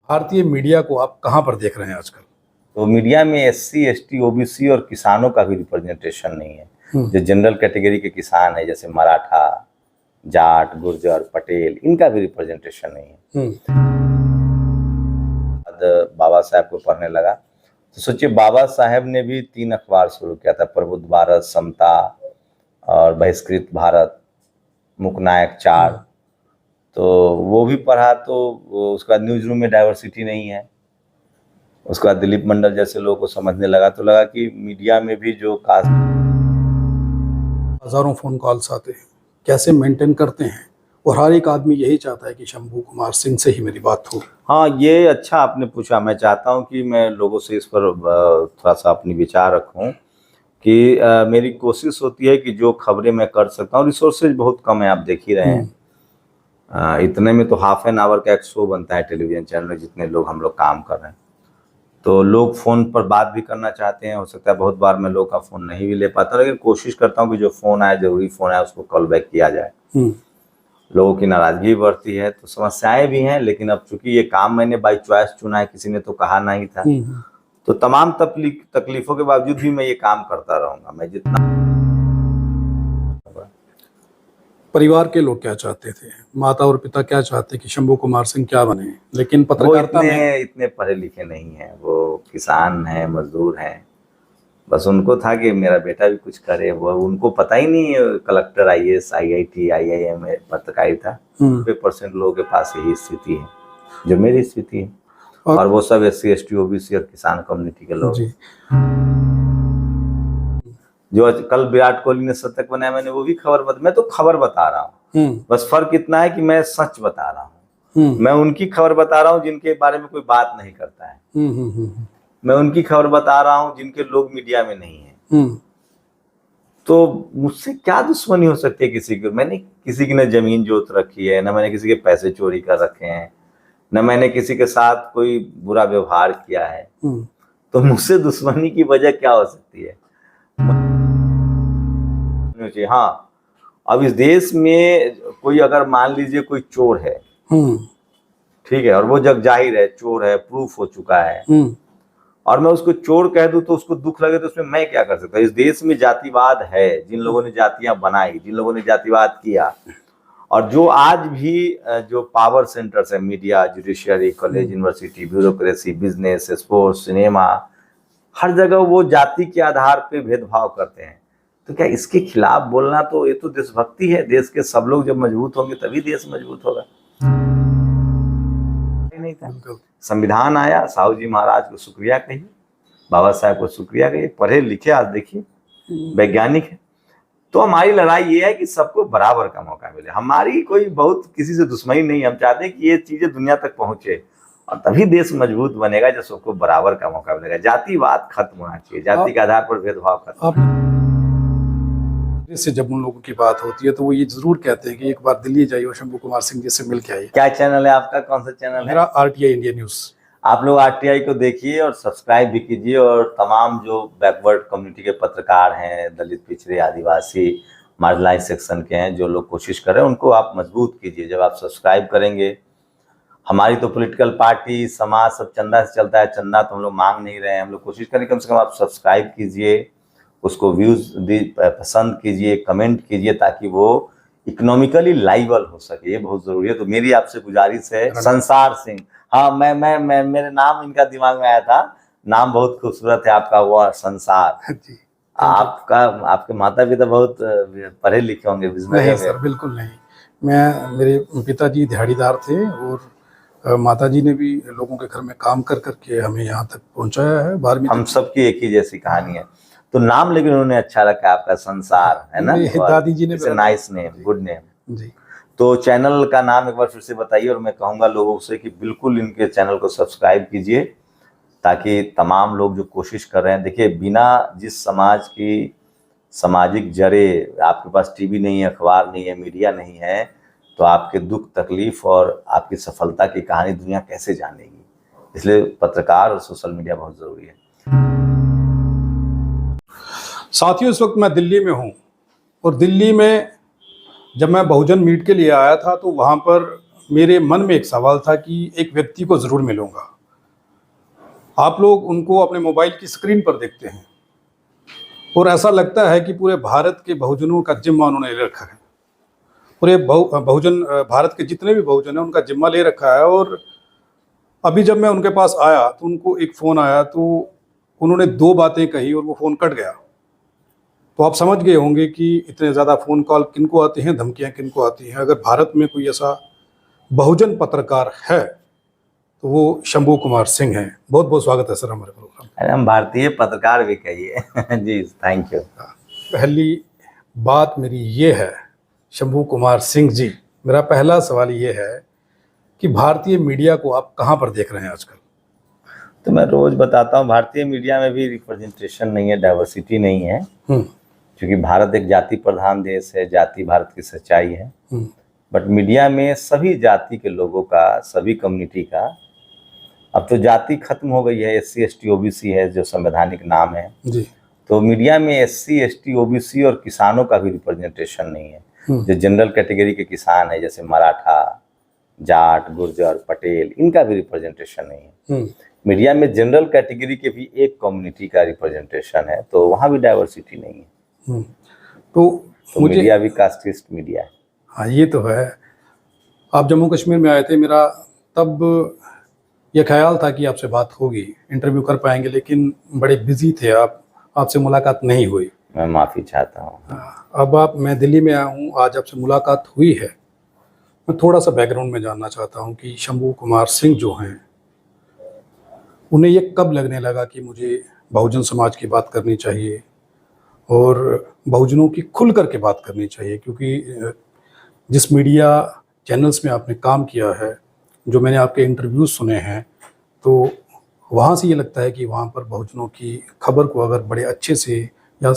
भारतीय मीडिया को आप कहाँ पर देख रहे हैं आजकल? तो मीडिया में एससी, एसटी, ओबीसी और किसानों का भी रिप्रेजेंटेशन नहीं है। जो जनरल कैटेगरी के किसान है जैसे मराठा, जाट, गुर्जर, पटेल, इनका भी रिप्रेजेंटेशन नहीं है। बाबा साहब को पढ़ने लगा तो सोचिए, बाबा साहब ने भी 3 अखबार शुरू किया था, प्रबुद्ध भारत, समता और बहिष्कृत भारत, मुकनायक 4। तो वो भी पढ़ा। तो उसके बाद न्यूज रूम में डाइवर्सिटी नहीं है। उसके बाद दिलीप मंडल जैसे लोगों को समझने लगा तो लगा कि मीडिया में भी जो कास्ट, हजारों फोन कॉल्स आते हैं, कैसे मेंटेन करते हैं? और हर एक आदमी यही चाहता है कि शंभू कुमार सिंह से ही मेरी बात हो। हाँ, ये अच्छा आपने पूछा। मैं चाहता हूँ कि मैं लोगों से इस पर थोड़ा सा अपनी विचार रखूँ कि मेरी कोशिश होती है कि जो खबरें मैं कर सकता हूँ, रिसोर्सेज बहुत कम है, आप देख ही रहे हैं। इतने में तो हाफ एन आवर का एक शो बनता है टेलीविजन चैनल में, जितने लोग हम लोग काम कर रहे हैं। तो लोग फ़ोन पर बात भी करना चाहते हैं, हो सकता है बहुत बार मैं लोग का फ़ोन नहीं भी ले पाता, लेकिन कोशिश करता हूँ कि जो फ़ोन आए, ज़रूरी फ़ोन आए, उसको कॉल बैक किया जाए। लोगों की नाराज़गी बढ़ती है, तो समस्याएं भी हैं, लेकिन अब चूंकि ये काम मैंने बाई चॉइस चुना है, किसी ने तो कहा नहीं था, तो तमाम तकलीफ़ों के बावजूद भी मैं ये काम करता रहूँगा। मैं जितना। परिवार के लोग क्या चाहते थे, माता और पिता क्या चाहते कि शंभू कुमार सिंह क्या बने? लेकिन पत्रकारिता में इतने पढ़े लिखे नहीं हैं, वो किसान हैं, मजदूर हैं। बस उनको था कि मेरा बेटा भी कुछ करे। वो उनको पता ही नहीं कलेक्टर, IAS, IIT, IIM पत्रकारिता। 90% लोगों के पास यही स्थिति है जो मेरी स्थिति है, और वो सब SC, ST, OBC और किसान कम्युनिटी के लोग। जो कल विराट कोहली ने शतक बनाया, मैंने वो भी मैं तो खबर बता रहा हूँ। बस फर्क इतना है कि मैं सच बता रहा हूँ। मैं उनकी खबर बता रहा हूँ जिनके बारे में कोई बात नहीं करता है। मैं उनकी खबर बता रहा हूँ जिनके लोग मीडिया में नहीं है। तो मुझसे क्या दुश्मनी हो सकती है किसी को? मैंने किसी की न जमीन जोत रखी है, न मैंने किसी के पैसे चोरी कर रखे हैं, न मैंने किसी के साथ कोई बुरा व्यवहार किया है। तो मुझसे दुश्मनी की वजह क्या हो सकती है? हाँ, अब इस देश में कोई अगर मान लीजिए कोई चोर है, ठीक है, और वो जग जाहिर है चोर है, प्रूफ हो चुका है, और मैं उसको चोर कह दूं तो उसको दुख लगे, तो उसमें मैं क्या कर सकता हूँ? इस देश में जातिवाद है, जिन लोगों ने जातियां बनाई, जिन लोगों ने जातिवाद किया, और जो आज भी जो पावर सेंटर्स है, media, judiciary, college, university, bureaucracy, business, sports, cinema, हर जगह वो जाति के आधार पे भेदभाव करते हैं। तो क्या इसके खिलाफ बोलना, तो ये तो देशभक्ति है। देश के सब लोग जब मजबूत होंगे तभी देश मजबूत होगा। नहीं था, संविधान आया, साहू जी महाराज को शुक्रिया कहिए, बाबा साहब को शुक्रिया कहिए, पढ़े लिखे, आज देखिए वैज्ञानिक है। तो हमारी लड़ाई ये है कि सबको बराबर का मौका मिले। हमारी कोई बहुत किसी से दुश्मनी नहीं, हम चाहते हैं कि ये चीजें दुनिया तक पहुंचे, और तभी देश मजबूत बनेगा जब सबको बराबर का मौका मिलेगा। जातिवाद खत्म होना चाहिए, जाति के आधार पर भेदभाव खत्म। से जब उन लोगों की बात होती है तो वो ये जरूर कहते हैं कि एक बार दिल्ली जाइए और शंभू कुमार सिंह जी से मिल के आइए। क्या चैनल है आपका? कौन सा चैनल है? मेरा RTI इंडिया न्यूज। आप लोग RTI को देखिए और सब्सक्राइब भी कीजिए, और तमाम जो बैकवर्ड कम्युनिटी के पत्रकार हैं, दलित, पिछड़े, आदिवासी, मार्जिनलाइज सेक्शन के हैं, जो लोग कोशिश कर रहे हैं, उनको आप मजबूत कीजिए। जब आप सब्सक्राइब करेंगे, हमारी तो पॉलिटिकल पार्टी, समाज सब चंदा से चलता है। चंदा तो हम लोग मांग नहीं रहे हैं, हम लोग कोशिश करें कम से कम आप सब्सक्राइब कीजिए, उसको व्यूज पसंद कीजिए, कमेंट कीजिए, ताकि वो इकोनॉमिकली लाइबल हो सके। ये बहुत जरूरी है। तो मेरी आपसे गुजारिश है। संसार सिंह, हाँ, मैं मेरे नाम इनका दिमाग में आया था, नाम बहुत खूबसूरत है आपका, वो संसार। आपके माता पिता बहुत पढ़े लिखे होंगे? नहीं सर, बिल्कुल नहीं। मेरे पिताजी दिहाड़ीदार थे, और माताजी ने भी लोगों के घर में काम कर करके हमें यहाँ तक पहुँचाया है। 12वीं हम सबकी एक ही जैसी कहानी है। तो नाम लेकिन उन्होंने अच्छा रखा आपका, संसार, है ना? दादी जी ने नाइस नेम, गुड नेम जी। तो चैनल का नाम एक बार फिर से बताइए, और मैं कहूँगा लोगों से कि बिल्कुल इनके चैनल को सब्सक्राइब कीजिए, ताकि तमाम लोग जो कोशिश कर रहे हैं, देखिए, बिना जिस समाज की सामाजिक जड़ें, आपके पास टीवी नहीं है, अखबार नहीं है, मीडिया नहीं है, तो आपके दुख तकलीफ और आपकी सफलता की कहानी दुनिया कैसे जानेगी? इसलिए पत्रकार और सोशल मीडिया बहुत जरूरी है। साथियों, इस वक्त मैं दिल्ली में हूँ, और दिल्ली में जब मैं बहुजन मीट के लिए आया था तो वहाँ पर मेरे मन में एक सवाल था कि एक व्यक्ति को ज़रूर मिलूंगा। आप लोग उनको अपने मोबाइल की स्क्रीन पर देखते हैं और ऐसा लगता है कि पूरे भारत के बहुजनों का जिम्मा उन्होंने ले रखा है। पूरे बहुजन भारत के जितने भी बहुजन हैं उनका जिम्मा ले रखा है। और अभी जब मैं उनके पास आया तो उनको एक फ़ोन आया, तो उन्होंने 2 बातें कही और वो फ़ोन कट गया। तो आप समझ गए होंगे कि इतने ज़्यादा फ़ोन कॉल किनको आते हैं, धमकियाँ किनको आती हैं। अगर भारत में कोई ऐसा बहुजन पत्रकार है तो वो शंभू कुमार सिंह हैं। बहुत बहुत स्वागत है सर हमारे प्रोग्राम। अरे हम भारतीय पत्रकार भी कहिए। जी थैंक यू। पहली बात मेरी ये है शंभू कुमार सिंह जी, मेरा पहला सवाल ये है कि भारतीय मीडिया को आप कहाँ पर देख रहे हैं आजकल? तो मैं रोज बताता हूँ, भारतीय मीडिया में भी रिप्रेजेंटेशन नहीं है, डाइवर्सिटी नहीं है, क्योंकि भारत एक जाति प्रधान देश है, जाति भारत की सच्चाई है। बट मीडिया में सभी जाति के लोगों का, सभी कम्युनिटी का, अब तो जाति खत्म हो गई है, SC ST OBC है जो संवैधानिक नाम है जी। तो मीडिया में SC ST OBC और किसानों का भी रिप्रेजेंटेशन नहीं है। जो जनरल कैटेगरी के किसान है जैसे मराठा, जाट, गुर्जर, पटेल, इनका भी रिप्रेजेंटेशन नहीं है। मीडिया में जनरल कैटेगरी के भी एक कम्युनिटी का रिप्रेजेंटेशन है, तो वहाँ भी डाइवर्सिटी नहीं है। तो मुझे मीडिया भी कास्टिस्ट मीडिया है। हाँ ये तो है। आप जम्मू कश्मीर में आए थे, मेरा तब ये ख्याल था कि आपसे बात होगी, इंटरव्यू कर पाएंगे, लेकिन बड़े बिजी थे आप, आपसे मुलाकात नहीं हुई। मैं माफ़ी चाहता हूँ। अब मैं दिल्ली में आया हूँ, आज आपसे मुलाकात हुई है। मैं थोड़ा सा बैकग्राउंड में जानना चाहता हूँ कि शंभू कुमार सिंह जो हैं, उन्हें ये कब लगने लगा कि मुझे बहुजन समाज की बात करनी चाहिए और बहुजनों की खुल कर के बात करनी चाहिए? क्योंकि जिस मीडिया चैनल्स में आपने काम किया है, जो मैंने आपके इंटरव्यूज़ सुने हैं, तो वहाँ से ये लगता है कि वहाँ पर बहुजनों की खबर को अगर बड़े अच्छे से या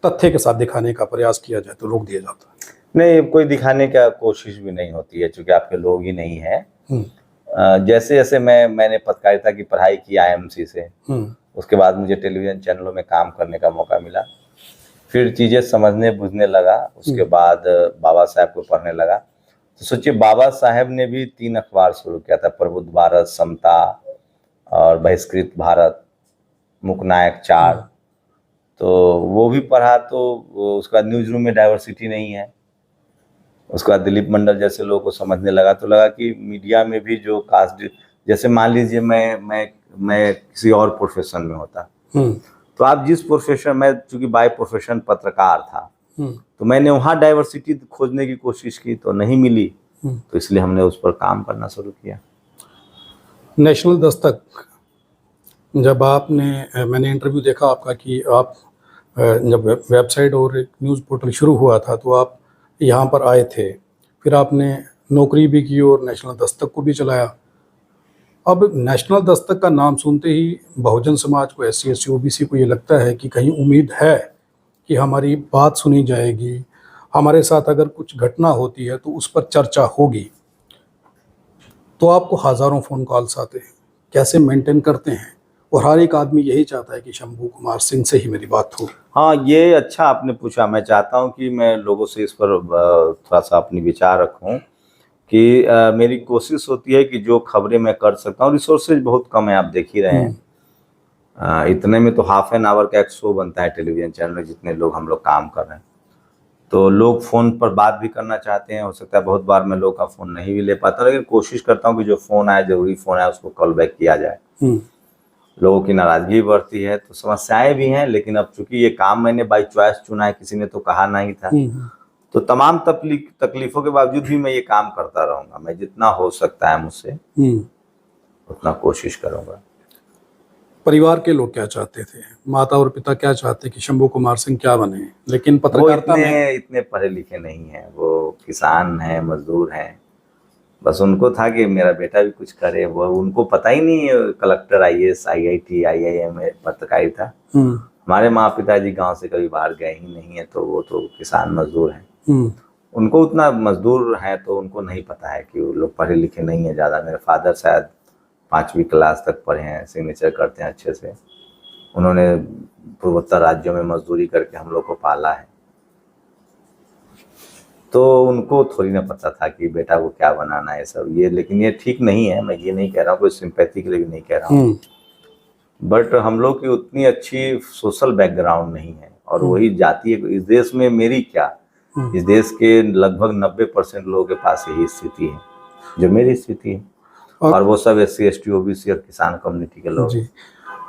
तथ्य के साथ दिखाने का प्रयास किया जाए तो रोक दिया जाता है। नहीं, कोई दिखाने का कोशिश भी नहीं होती है, क्योंकि आपके लोग ही नहीं है। जैसे जैसे मैंने पत्रकारिता की पढ़ाई की IMC से, उसके बाद मुझे टेलीविज़न चैनलों में काम करने का मौका मिला, फिर चीज़ें समझने बुझने लगा, उसके बाद बाबा साहब को पढ़ने लगा। तो सोचिए, बाबा साहब ने भी 3 अखबार शुरू किया था, प्रबुद्ध भारत, समता और बहिष्कृत भारत, मुकनायक 4। तो वो भी पढ़ा, तो उसके बाद न्यूज़ रूम में डाइवर्सिटी नहीं है। उसके बाद दिलीप मंडल जैसे लोगों को समझने लगा, तो लगा कि मीडिया में भी जो कास्ट, जैसे मान लीजिए मैं किसी और प्रोफेशन में होता, तो आप जिस प्रोफेशन में, चूंकि बाय प्रोफेशन पत्रकार था, तो मैंने वहाँ डाइवर्सिटी खोजने की कोशिश की तो नहीं मिली, तो इसलिए हमने उस पर काम करना शुरू किया। नेशनल दस्तक, जब मैंने इंटरव्यू देखा आपका कि आप जब वेबसाइट और एक न्यूज़ पोर्टल शुरू हुआ था तो आप यहाँ पर आए थे, फिर आपने नौकरी भी की और नेशनल दस्तक को भी चलाया। अब नेशनल दस्तक का नाम सुनते ही बहुजन समाज को, SC ST OBC को ये लगता है कि कहीं उम्मीद है कि हमारी बात सुनी जाएगी, हमारे साथ अगर कुछ घटना होती है तो उस पर चर्चा होगी। तो आपको हज़ारों फ़ोन कॉल्स आते हैं, कैसे मेंटेन करते हैं? और हर एक आदमी यही चाहता है कि शंभू कुमार सिंह से ही मेरी बात हो। हाँ, ये अच्छा आपने पूछा। मैं चाहता हूँ कि मैं लोगों से इस पर थोड़ा सा अपनी विचार रखूँ कि मेरी कोशिश होती है कि जो खबरें मैं कर सकता हूँ, रिसोर्सेज बहुत कम है, आप देख ही रहे हैं। इतने में तो हाफ एन आवर का एक शो बनता है टेलीविज़न चैनल में, जितने लोग हम लोग काम कर रहे हैं। तो लोग फ़ोन पर बात भी करना चाहते हैं, हो सकता है बहुत बार मैं लोग का फ़ोन नहीं भी ले पाता, लेकिन कोशिश करता हूँ कि जो फ़ोन आए, ज़रूरी फ़ोन आए, उसको कॉल बैक किया जाए। लोगों की नाराज़गी बढ़ती है, तो समस्याएं भी हैं, लेकिन अब चूंकि ये काम मैंने बाई चॉइस चुना है, किसी ने तो कहा नहीं था, तो तमाम तकलीफों के बावजूद भी मैं ये काम करता रहूँगा। मैं जितना हो सकता है मुझसे उतना कोशिश करूँगा। परिवार के लोग क्या चाहते थे? माता और पिता क्या चाहते कि शंभू कुमार सिंह क्या बने? लेकिन पत्रकारिता में इतने पढ़े लिखे नहीं हैं, वो किसान हैं, मजदूर हैं। बस उनको था कि मेरा बेटा भी कुछ करे। वो उनको पता ही नहीं कलेक्टर, IAS, IIT, IIM पत्रकारिता। हमारे माँ पिताजी गांव से कभी बाहर गए ही नहीं है, तो वो तो किसान मजदूर हैं। उनको उतना मजदूर हैं तो उनको नहीं पता है कि वो लोग पढ़े लिखे नहीं है ज़्यादा। मेरे फादर शायद 5वीं क्लास तक पढ़े हैं, सिग्नेचर करते हैं अच्छे से। उन्होंने पूर्वोत्तर राज्यों में मजदूरी करके हम लोग को पाला है। तो उनको थोड़ी ना पता था कि बेटा को क्या बनाना है सब ये, लेकिन ये ठीक नहीं है। मैं ये नहीं कह रहा हूँ, कोई सिंपैथी के लिए भी नहीं कह रहा हूँ, बट हम लोग की उतनी अच्छी सोशल बैकग्राउंड नहीं है। और वही जाति इस देश में मेरी क्या, इस देश के लगभग 90% लोगों के पास यही स्थिति है जो मेरी स्थिति है, और वो सब SC ST OBC और किसान कम्युनिटी के लोग। जी,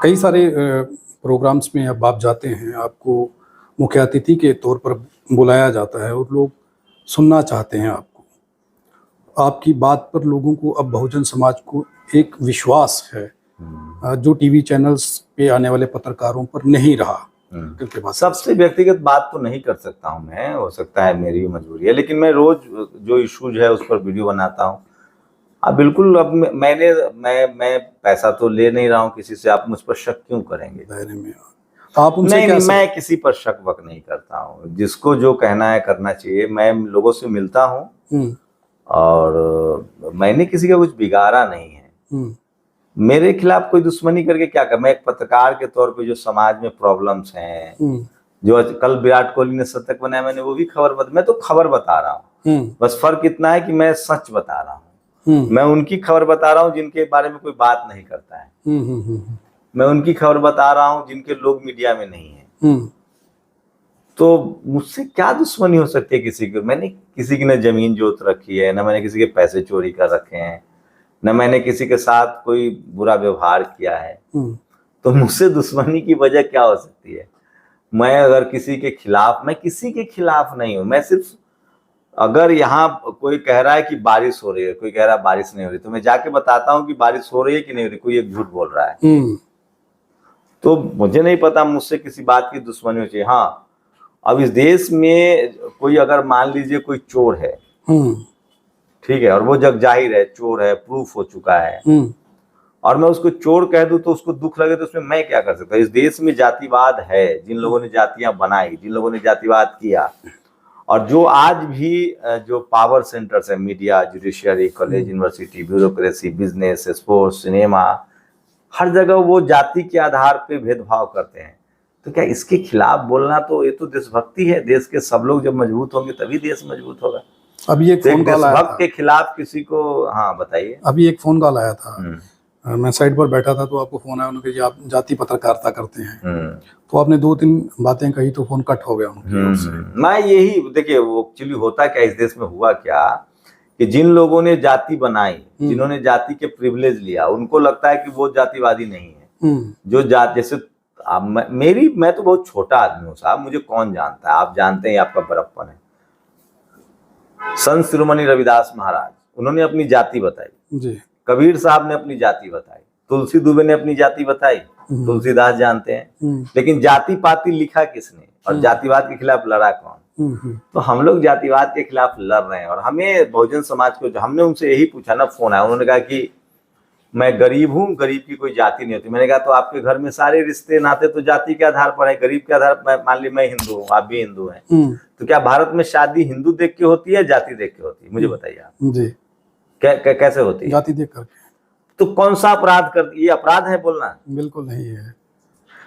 कई सारे प्रोग्राम्स में अब आप जाते हैं, आपको मुख्य अतिथि के तौर पर बुलाया जाता है और लोग सुनना चाहते हैं आपको। आपकी बात पर लोगों को अब बहुजन समाज को एक विश्वास है जो टीवी चैनल्स पे आने वाले पत्रकारों पर नहीं रहा। क्योंकि सबसे व्यक्तिगत बात तो नहीं कर सकता हूँ मैं, हो सकता है मेरी मजबूरी है, लेकिन मैं रोज जो इश्यूज है उस पर वीडियो बनाता हूँ। अब बिल्कुल, अब मैं पैसा तो ले नहीं रहा हूँ किसी से, आप मुझ पर शक क्यों करेंगे? दायरे में आप उनसे नहीं, कैसे? मैं किसी पर शक वक नहीं करता हूँ, जिसको जो कहना है करना चाहिए। मैं लोगों से मिलता हूँ और मैंने किसी का कुछ बिगाड़ा नहीं है। मेरे खिलाफ कोई दुश्मनी करके क्या कर, मैं एक पत्रकार के तौर पे जो समाज में प्रॉब्लम्स हैं, जो कल विराट कोहली ने शतक बनाया, मैंने वो भी मैं तो खबर बता रहा हूँ। बस फर्क इतना है कि मैं सच बता रहा हूँ। मैं उनकी खबर बता रहा हूँ जिनके बारे में कोई बात नहीं करता है। मैं उनकी खबर बता रहा हूँ जिनके लोग मीडिया में नहीं है। तो मुझसे क्या दुश्मनी हो सकती है किसी की? मैंने किसी की न जमीन जोत रखी है, न मैंने किसी के पैसे चोरी कर रखे हैं, न मैंने किसी के साथ कोई बुरा व्यवहार किया है। तो मुझसे दुश्मनी की वजह क्या हो सकती है? मैं अगर किसी के खिलाफ, मैं किसी के खिलाफ नहीं हूं। मैं सिर्फ, अगर यहाँ कोई कह रहा है कि बारिश हो रही है, कोई कह रहा है बारिश नहीं हो रही, तो मैं जाके बताता हूँ कि बारिश हो रही है कि नहीं हो रही, कोई एक झूठ बोल रहा है। तो मुझे नहीं पता मुझसे किसी बात की दुश्मनी हो चाहिए। हाँ, अब इस देश में कोई अगर मान लीजिए कोई चोर है, ठीक है, और वो जग जाहिर है चोर है, प्रूफ हो चुका है, और मैं उसको चोर कह दूं तो उसको दुख लगे, तो उसमें मैं क्या कर सकता हूँ? इस देश में जातिवाद है, जिन लोगों ने जातियां बनाई, जिन लोगों ने जातिवाद किया, और जो आज भी जो पावर सेंटर्स है, media, judiciary, college, university, bureaucracy, business, sports, cinema, हर जगह वो जाति के आधार पे भेदभाव करते हैं। तो क्या इसके खिलाफ बोलना, तो ये तो देशभक्ति है। देश के सब लोग जब मजबूत होंगे तभी देश मजबूत होगा। अभी एक फोन कॉल आया था के खिलाफ किसी को, हाँ बताइए। अभी एक फोन कॉल आया था, मैं साइड पर बैठा था तो आपको फोन आया, उन्होंने कहा आप जाति पत्रकारिता करते हैं, तो आपने 2-3 बातें कही तो फोन कट हो गया उनकी। मैं यही, देखिए वो एक्चुअली होता क्या, इस देश में हुआ क्या कि जिन लोगों ने जाति बनाई, जिन्होंने जाति के प्रिविलेज लिया, उनको लगता है कि वो जातिवादी नहीं है। जो जाति, जैसे मैं तो बहुत छोटा आदमी हूँ साहब, मुझे कौन जानता है? आप जानते हैं, आपका बड़प्पन है। संत शिरोमणि रविदास महाराज, उन्होंने अपनी जाति बताई जी। कबीर साहब ने अपनी जाति बताई, तुलसी दुबे ने अपनी जाति बताई, तुलसीदास जानते हैं। लेकिन जाति पाति लिखा किसने, और जातिवाद के खिलाफ लड़ा कौन? तो हम लोग जातिवाद के खिलाफ लड़ रहे हैं। और हमें बहुजन समाज को, हमने उनसे यही पूछा ना, फोन आया, उन्होंने कहा कि मैं गरीब हूँ, गरीब की कोई जाति नहीं होती। मैंने कहा तो आपके घर में सारे रिश्ते नाते तो जाति के आधार पर है, गरीब के आधार पर। मान ली मैं हिंदू हूँ, आप भी हिंदू हैं, तो क्या भारत में शादी हिंदू देख के होती है, जाति देख के होती है? मुझे बताइए आप जी, कैसे होती है? जाति देख करके। तो कौन सा अपराध कर, ये अपराध है बोलना? बिल्कुल नहीं है।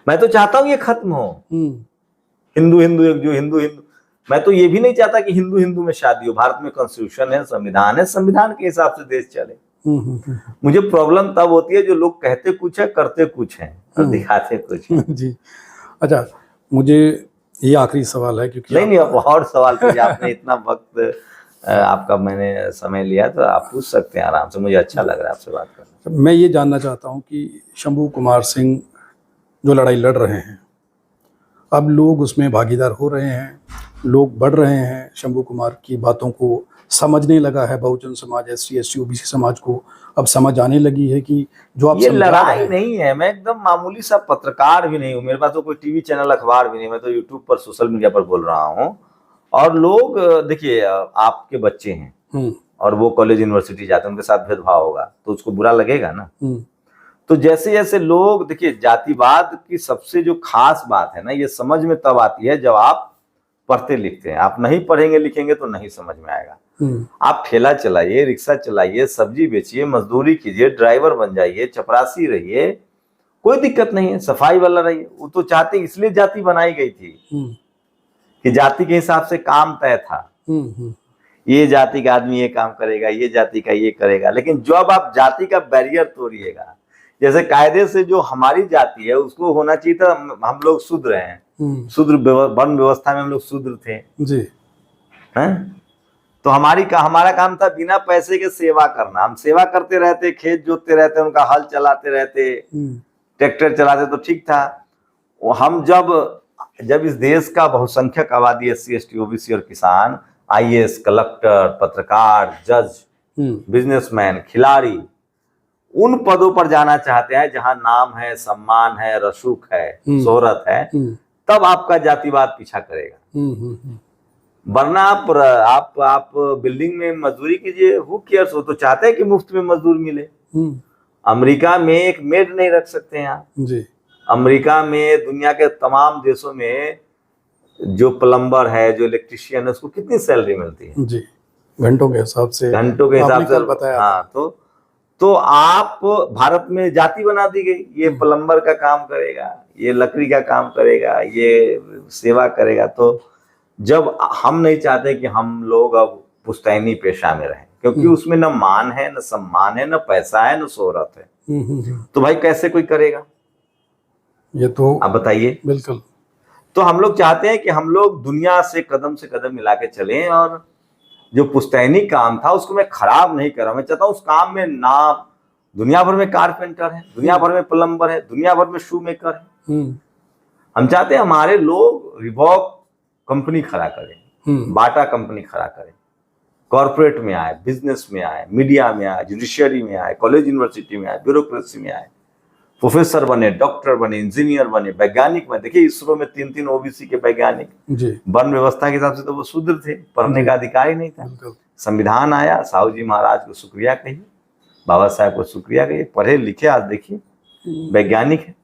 मैं तो चाहता हूँ ये खत्म हो, हिंदू हिंदू एक, जो हिंदू हिंदू। मैं तो ये भी नहीं चाहता कि हिंदू हिंदू में शादी हो। भारत में कॉन्स्टिट्यूशन है, संविधान है, संविधान के हिसाब से देश चले। मुझे प्रॉब्लम तब होती है जो लोग कहते कुछ है, करते कुछ है और दिखाते कुछ है। जी, अच्छा, मुझे ये आखिरी सवाल है, क्योंकि नहीं अब और सवाल कीजिए। आपने इतना वक्त आपका मैंने समय लिया, तो आप पूछ सकते हैं आराम से। मुझे अच्छा लग रहा है आपसे बात करना। मैं ये जानना चाहता हूँ कि शंभू कुमार सिंह जो लड़ाई लड़ रहे हैं, अब लोग उसमें भागीदार हो रहे हैं, लोग बढ़ रहे हैं, शंभू कुमार की बातों को समझने लगा है Bahujan Samaj, SC ST OBC समाज को अब समझ आने लगी है कि जो आप, ये लड़ाई नहीं है। मैं एकदम मामूली सा पत्रकार भी नहीं हूँ, मेरे पास तो कोई टीवी चैनल, अखबार भी नहीं। मैं तो यूट्यूब पर, सोशल मीडिया पर बोल रहा हूँ। और लोग, देखिए, आपके बच्चे हैं और वो कॉलेज यूनिवर्सिटी जाते हैं, उनके साथ भेदभाव होगा तो उसको बुरा लगेगा ना। तो जैसे जैसे लोग, देखिए, जातिवाद की सबसे जो खास बात है ना, ये समझ में तब आती है जब आप पढ़ते लिखते हैं। आप नहीं पढ़ेंगे लिखेंगे तो नहीं समझ में आएगा। आप ठेला चलाइए, रिक्शा चलाइए, सब्जी बेचिए, मजदूरी कीजिए, ड्राइवर बन जाइए, चपरासी रहिए, कोई दिक्कत नहीं है। सफाई वाला रहिए। वो तो चाहते, इसलिए जाति बनाई गई थी कि जाति के हिसाब से काम तय था। ये जाति का आदमी ये काम करेगा, ये जाति का ये करेगा। लेकिन जब आप जाति का बैरियर तोड़िएगा, जैसे कायदे से जो हमारी जाति है उसको होना चाहिए था, हम लोग शूद्र हैं, शूद्र वर्ण व्यवस्था में हम लोग शूद्र थे जी, हैं? तो हमारा काम था बिना पैसे के सेवा करना। हम सेवा करते रहते, खेत जोतते रहते, उनका हल चलाते रहते, ट्रैक्टर चलाते, तो ठीक था। हम जब इस देश का बहुसंख्यक आबादी SC ST OBC और किसान IAS, कलेक्टर, पत्रकार, जज, बिजनेसमैन, खिलाड़ी उन पदों पर जाना चाहते हैं जहां नाम है, सम्मान है, रसूख है, शोहरत है, तब आपका जातिवाद पीछा करेगा। वरना आप बिल्डिंग में मजदूरी कीजिए, हु केयर्स। हो तो चाहते हैं कि मुफ्त में मजदूर मिले। अमेरिका में एक मेड नहीं रख सकते हैं आप जी। अमेरिका में, दुनिया के तमाम देशों में जो प्लम्बर है, जो इलेक्ट्रिशियन है, उसको कितनी सैलरी मिलती है? जी, घंटों के हिसाब से, घंटों के हिसाब से बताया। हाँ, तो आप भारत में जाति बना दी गई, ये प्लम्बर का काम करेगा, ये लकड़ी का काम करेगा, ये सेवा करेगा। तो जब हम नहीं चाहते कि हम लोग अब पुश्तैनी पेशा में रहें, क्योंकि उसमें न मान है, न सम्मान है, न पैसा है, न शोहरत है, तो भाई कैसे कोई करेगा? ये तो आप बताइए। बिल्कुल। तो हम लोग चाहते हैं कि हम लोग दुनिया से कदम मिला के चलें, और जो पुश्तैनी काम था उसको मैं खराब नहीं कर रहा। मैं चाहता हूँ उस काम में नाम, दुनिया भर में कारपेंटर है, दुनिया भर में प्लम्बर है, दुनिया भर में शू मेकर है। हम चाहते हैं हमारे लोग रिबॉक कंपनी खड़ा करें, बाटा कंपनी खड़ा करें, कॉर्पोरेट में आए, बिजनेस में आए, मीडिया में आए, जुडिशियरी में आए, कॉलेज यूनिवर्सिटी में आए, ब्यूरोक्रेसी में आए, प्रोफेसर बने, डॉक्टर बने, इंजीनियर बने, वैज्ञानिक बने। देखिए इसरो में 3 OBC के वैज्ञानिक, वर्ण व्यवस्था के हिसाब से तो वो शूद्र थे, पढ़ने का अधिकार ही नहीं था। संविधान आया, साहू जी महाराज को शुक्रिया कहिए, बाबा साहब को शुक्रिया कहिए, पढ़े लिखे, आज देखिए वैज्ञानिक है।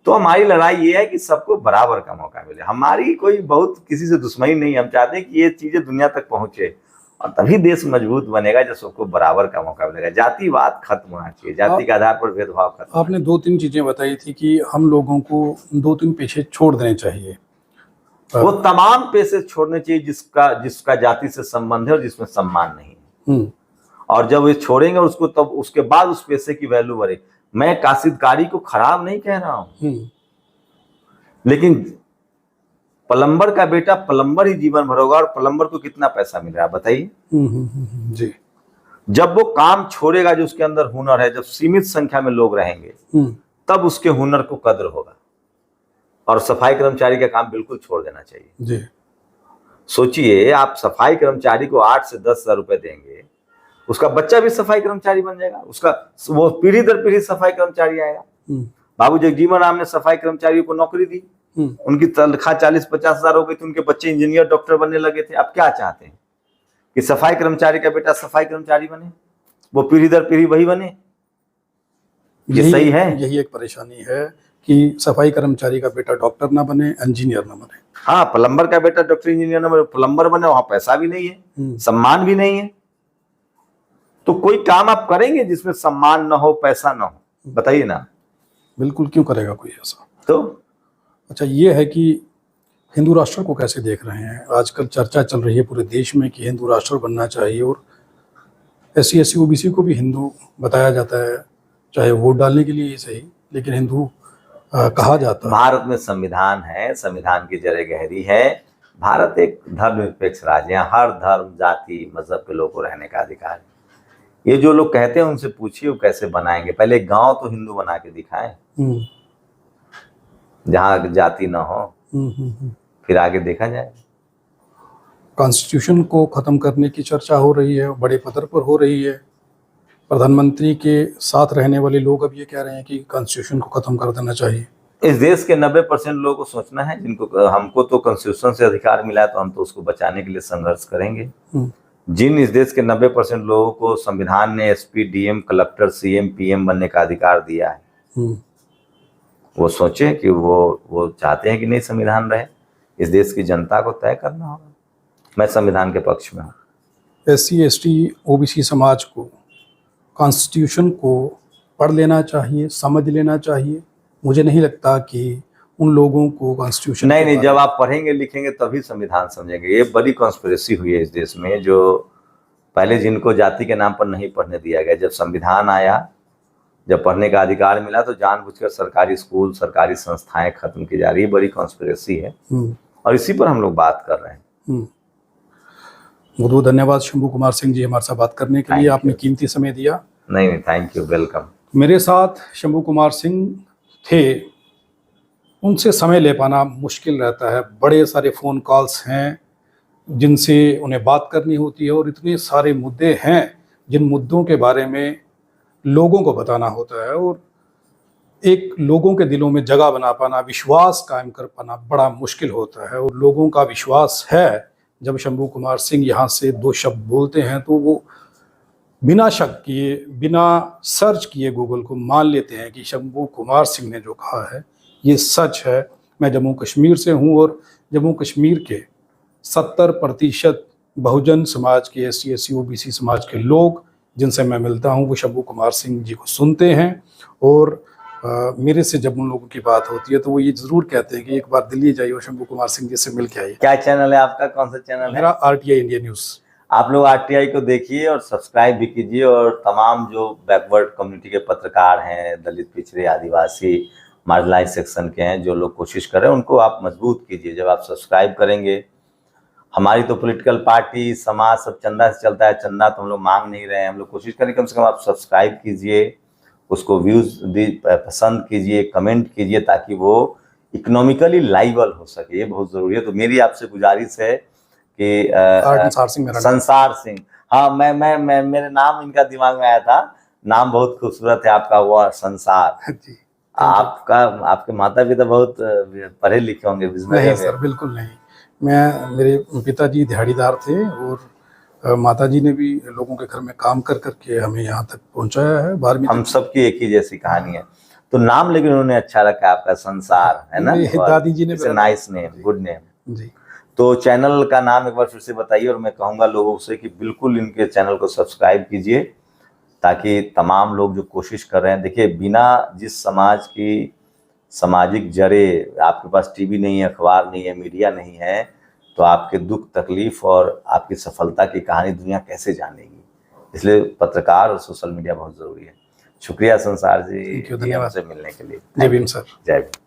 तो हमारी लड़ाई ये है कि सबको बराबर का मौका मिले। हमारी कोई बहुत किसी से दुश्मनी नहीं, हम चाहते हैं कि ये चीजें दुनिया तक पहुंचे, और तभी देश मजबूत बनेगा जब सबको बराबर का मौका मिलेगा। जातिवाद खत्म होना चाहिए, जाति के आधार पर भेदभाव खत्म। आपने 2-3 चीजें बताई थी कि हम लोगों को 2-3 पेशे छोड़ देने चाहिए। वो तमाम पेशे छोड़ने चाहिए जिसका जाति से संबंध है और जिसमें सम्मान नहीं है। और जब ये छोड़ेंगे उसको, तब उसके बाद उस पेशे की वैल्यू बढ़ेगी। मैं काशितकारी को खराब नहीं कह रहा हूं, लेकिन प्लम्बर का बेटा प्लम्बर ही जीवन भर होगा, और प्लम्बर को कितना पैसा मिल रहा है बताइए? जी। जब वो काम छोड़ेगा, जो उसके अंदर हुनर है, जब सीमित संख्या में लोग रहेंगे, तब उसके हुनर को कदर होगा। और सफाई कर्मचारी का काम बिल्कुल छोड़ देना चाहिए जी। सोचिए, आप सफाई कर्मचारी को 8 से 10 हजार रुपए देंगे, उसका बच्चा भी सफाई कर्मचारी बन जाएगा, वो पीढ़ी दर पीढ़ी सफाई कर्मचारी आएगा। बाबू जगजीवन राम ने सफाई कर्मचारियों को नौकरी दी, उनकी तनख्वाह 40-50 हजार हो गई थी, उनके बच्चे इंजीनियर, डॉक्टर बनने लगे थे। अब क्या चाहते हैं कि सफाई कर्मचारी का बेटा सफाई कर्मचारी बने, वो पीढ़ी दर पीढ़ी वही बने? ये सही है? यही एक परेशानी है कि सफाई कर्मचारी का बेटा डॉक्टर ना बने, इंजीनियर ना बने। हाँ, प्लम्बर का बेटा डॉक्टर इंजीनियर ना बने, प्लम्बर बने, वहां पैसा भी नहीं है, सम्मान भी नहीं है। तो कोई काम आप करेंगे जिसमें सम्मान ना हो, पैसा ना हो? बताइए ना। बिल्कुल, क्यों करेगा कोई ऐसा? तो अच्छा, ये है कि हिंदू राष्ट्र को कैसे देख रहे हैं? आजकल चर्चा चल रही है पूरे देश में कि हिंदू राष्ट्र बनना चाहिए, और SC ST OBC को भी हिंदू बताया जाता है, चाहे वोट डालने के लिए ही सही, लेकिन हिंदू कहा जाता है। भारत में संविधान है, संविधान की जड़ें गहरी है। भारत एक धर्मनिरपेक्ष राज्य है, हर धर्म, जाति, मजहब के लोगों को रहने का अधिकार है। ये जो लोग कहते हैं उनसे पूछिए वो कैसे बनाएंगे। पहले गांव तो हिंदू बना के दिखाएं, जहां जाति ना हो, फिर आगे देखा जाए। कॉन्स्टिट्यूशन को खत्म करने की चर्चा हो रही है, बड़े पद्धर पर हो रही है। प्रधानमंत्री के साथ रहने वाले लोग अब ये कह रहे हैं कि कॉन्स्टिट्यूशन को खत्म कर देना चाहिए। इस देश के 90% लोगों को सोचना है, जिनको, हमको तो कॉन्स्टिट्यूशन से अधिकार मिला है तो हम तो उसको बचाने के लिए संघर्ष करेंगे। जिन इस देश के 90% लोगों को संविधान ने SP DM collector CM PM बनने का अधिकार दिया है, वो सोचे कि वो चाहते हैं कि नहीं संविधान रहे। इस देश की जनता को तय करना होगा। मैं संविधान के पक्ष में हूँ। SC ST OBC समाज को कॉन्स्टिट्यूशन को पढ़ लेना चाहिए, समझ लेना चाहिए। मुझे नहीं लगता कि उन लोगों को कॉन्स्टिट्यूशन नहीं, जब आप पढ़ेंगे लिखेंगे तभी संविधान समझेंगे। ये बड़ी कॉन्स्पिरेसी हुई है इस देश में, जो पहले जिनको जाति के नाम पर नहीं पढ़ने दिया गया, जब संविधान आया, जब पढ़ने का अधिकार मिला, तो जानबूझकर सरकारी स्कूल, सरकारी संस्थाएं खत्म की जा रही है। बड़ी कॉन्स्पिरेसी है और इसी पर हम लोग बात कर रहे हैं। बहुत बहुत धन्यवाद शंभू कुमार सिंह जी हमारे साथ बात करने के लिए, आपने कीमती समय दिया। नहीं, थैंक यू, वेलकम। मेरे साथ शंभू कुमार सिंह थे, उनसे समय ले पाना मुश्किल रहता है। बड़े सारे फ़ोन कॉल्स हैं जिनसे उन्हें बात करनी होती है और इतने सारे मुद्दे हैं जिन मुद्दों के बारे में लोगों को बताना होता है और एक लोगों के दिलों में जगह बना पाना, विश्वास कायम कर पाना बड़ा मुश्किल होता है। और लोगों का विश्वास है, जब शंभू कुमार सिंह यहाँ से दो शब्द बोलते हैं तो वो बिना शक किए, बिना सर्च किए गूगल को मान लेते हैं कि शंभू कुमार सिंह ने जो कहा है ये सच है। मैं जम्मू कश्मीर से हूँ और जम्मू कश्मीर के 70% बहुजन समाज के, SC, SC, OBC समाज के लोग जिनसे मैं मिलता हूँ वो शंभू कुमार सिंह जी को सुनते हैं। और मेरे से जब उन लोगों की बात होती है तो वो ये ज़रूर कहते हैं कि एक बार दिल्ली जाइए और शंभू कुमार सिंह जी से मिल के आइए। क्या चैनल है आपका, कौन सा चैनल है? मेरा RTI इंडिया न्यूज़। आप लोग RTI को देखिए और सब्सक्राइब भी कीजिए, और तमाम जो बैकवर्ड कम्युनिटी के पत्रकार हैं, दलित, पिछड़े, आदिवासी, मार्जिनलाइज सेक्शन के हैं, जो लोग कोशिश कर रहे हैं, उनको आप मजबूत कीजिए। जब आप सब्सक्राइब करेंगे, हमारी तो पॉलिटिकल पार्टी, समाज सब चंदा से चलता है, चंदा तो हम लोग मांग नहीं रहे हैं। हम लोग कोशिश करें कम से कम आप सब्सक्राइब कीजिए, उसको व्यूज़ पसंद कीजिए, कमेंट कीजिए, ताकि वो इकोनॉमिकली लाइबल हो सके। ये बहुत ज़रूरी है। तो मेरी आपसे गुजारिश है कि संसार सिंह, हाँ, मैं मेरे नाम इनका दिमाग में आया था, नाम बहुत खूबसूरत है आपका, वो संसार जी। आपके माता पिता बहुत पढ़े लिखे होंगे? नहीं सर, बिल्कुल नहीं। मेरे पिताजी दिहाड़ीदार थे और माताजी ने भी लोगों के घर में काम कर करके हमें यहाँ तक पहुँचाया है। 12वीं हम सबकी एक ही जैसी कहानी है। तो नाम लेकिन उन्होंने अच्छा रखा आपका, संसार, है ना? दादी जी ने, नाइस नेम, गुड नेम जी। तो चैनल का नाम एक बार फिर से बताइए, और मैं कहूँगा लोगों से कि बिल्कुल इनके चैनल को सब्सक्राइब कीजिए, ताकि तमाम लोग जो कोशिश कर रहे हैं, देखिए, बिना जिस समाज की सामाजिक जड़ें, आपके पास टीवी नहीं है, अखबार नहीं है, मीडिया नहीं है, तो आपके दुख, तकलीफ और आपकी सफलता की कहानी दुनिया कैसे जानेगी? इसलिए पत्रकार और सोशल मीडिया बहुत ज़रूरी है। शुक्रिया संसार जी, धन्यवाद से मिलने के लिए। जय भीम सर। जय भीम।